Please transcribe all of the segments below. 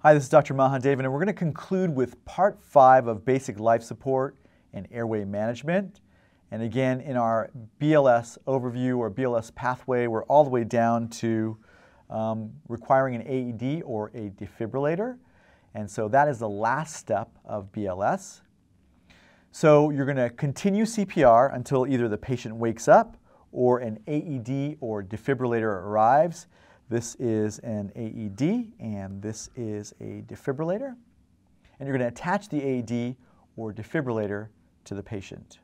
Hi, this is Dr. Mahadevan, and we're going to conclude with Part 5 of Basic Life Support and Airway Management. And again, in our BLS overview or BLS pathway, we're all the way down to requiring an AED or a defibrillator. And so that is the last step of BLS. So you're going to continue CPR until either the patient wakes up or an AED or defibrillator arrives. This is an AED and this is a defibrillator. And you're going to attach the AED or defibrillator to the patient.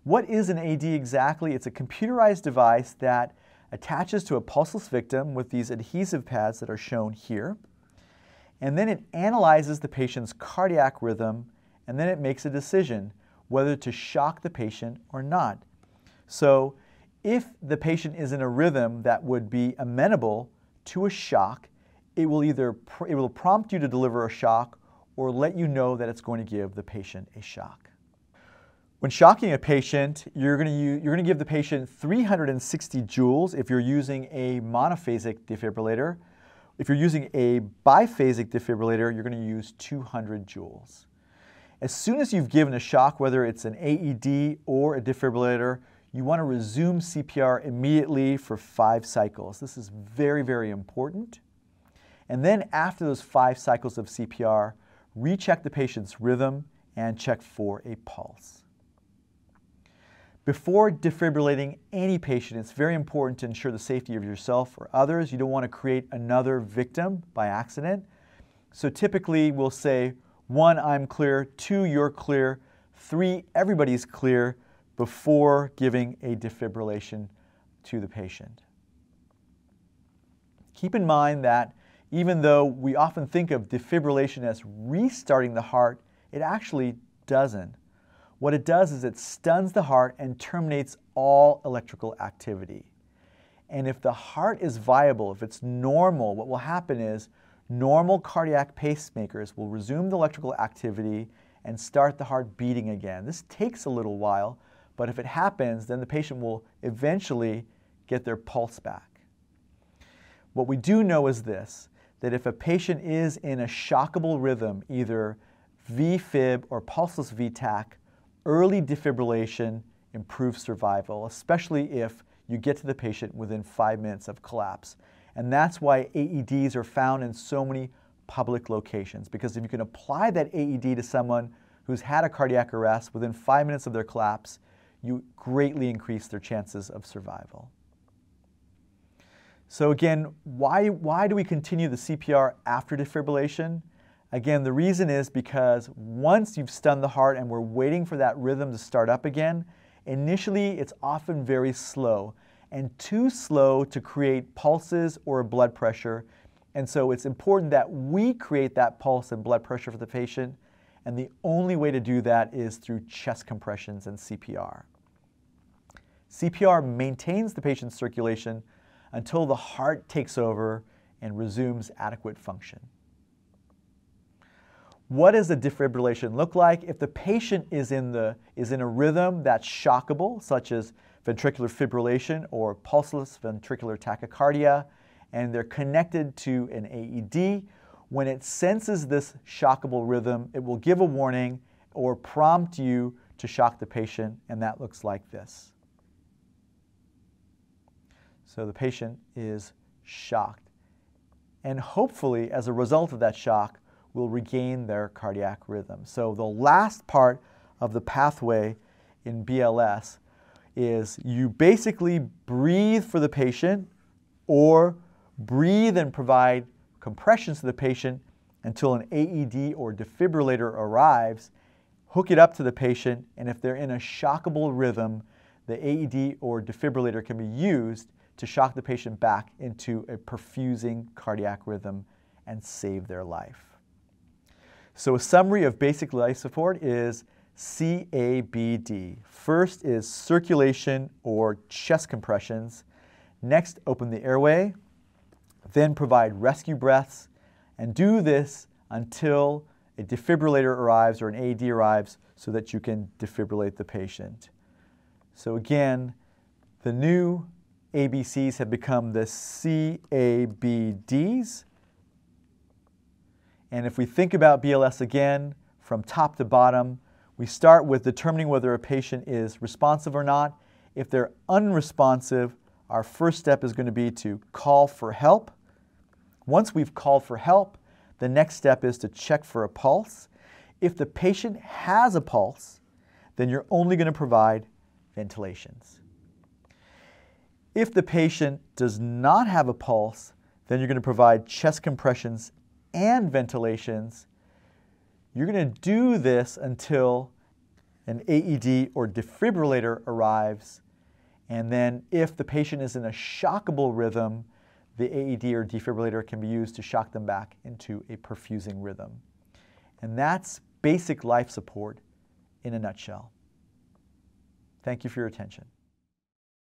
What is an AED exactly? It's a computerized device that attaches to a pulseless victim with these adhesive pads that are shown here. And then it analyzes the patient's cardiac rhythm, and then it makes a decision whether to shock the patient or not. So if the patient is in a rhythm that would be amenable to a shock, it will prompt you to deliver a shock or let you know that it's going to give the patient a shock. When shocking a patient, you're going to give the patient 360 joules if you're using a monophasic defibrillator. If you're using a biphasic defibrillator, you're going to use 200 joules. As soon as you've given a shock, whether it's an AED or a defibrillator, you want to resume CPR immediately for 5 cycles. This is very, very important. And then after those 5 cycles of CPR, recheck the patient's rhythm and check for a pulse. Before defibrillating any patient, it's very important to ensure the safety of yourself or others. You don't want to create another victim by accident. So typically we'll say 1, I'm clear, 2, you're clear, 3, everybody's clear before giving a defibrillation to the patient. Keep in mind that even though we often think of defibrillation as restarting the heart, it actually doesn't. What it does is it stuns the heart and terminates all electrical activity. And if the heart is viable, if it's normal, what will happen is normal cardiac pacemakers will resume the electrical activity and start the heart beating again. This takes a little while, but if it happens, then the patient will eventually get their pulse back. What we do know is this, that if a patient is in a shockable rhythm, either VFib or pulseless VTAC, early defibrillation improves survival, especially if you get to the patient within 5 minutes of collapse. And that's why AEDs are found in so many public locations, because if you can apply that AED to someone who's had a cardiac arrest within 5 minutes of their collapse, you greatly increase their chances of survival. So again, why do we continue the CPR after defibrillation? Again, the reason is because once you've stunned the heart and we're waiting for that rhythm to start up again, initially it's often very slow and too slow to create pulses or blood pressure. And so it's important that we create that pulse and blood pressure for the patient. And the only way to do that is through chest compressions and CPR. CPR maintains the patient's circulation until the heart takes over and resumes adequate function. What does a defibrillation look like? If the patient is in a rhythm that's shockable, such as ventricular fibrillation or pulseless ventricular tachycardia, and they're connected to an AED, when it senses this shockable rhythm, it will give a warning or prompt you to shock the patient, and that looks like this. So the patient is shocked. And hopefully, as a result of that shock, will regain their cardiac rhythm. So the last part of the pathway in BLS is you basically breathe for the patient or breathe and provide compressions to the patient until an AED or defibrillator arrives, hook it up to the patient, and if they're in a shockable rhythm, the AED or defibrillator can be used to shock the patient back into a perfusing cardiac rhythm and save their life. So a summary of basic life support is CABD. First is circulation or chest compressions. Next, open the airway. Then provide rescue breaths. And do this until a defibrillator arrives or an AED arrives so that you can defibrillate the patient. So again, the new ABCs have become the CABDs. And if we think about BLS again, from top to bottom, we start with determining whether a patient is responsive or not. If they're unresponsive, our first step is going to be to call for help. Once we've called for help, the next step is to check for a pulse. If the patient has a pulse, then you're only going to provide ventilations. If the patient does not have a pulse, then you're going to provide chest compressions and ventilations. You're going to do this until an AED or defibrillator arrives, and then if the patient is in a shockable rhythm, the AED or defibrillator can be used to shock them back into a perfusing rhythm. And that's basic life support in a nutshell. Thank you for your attention.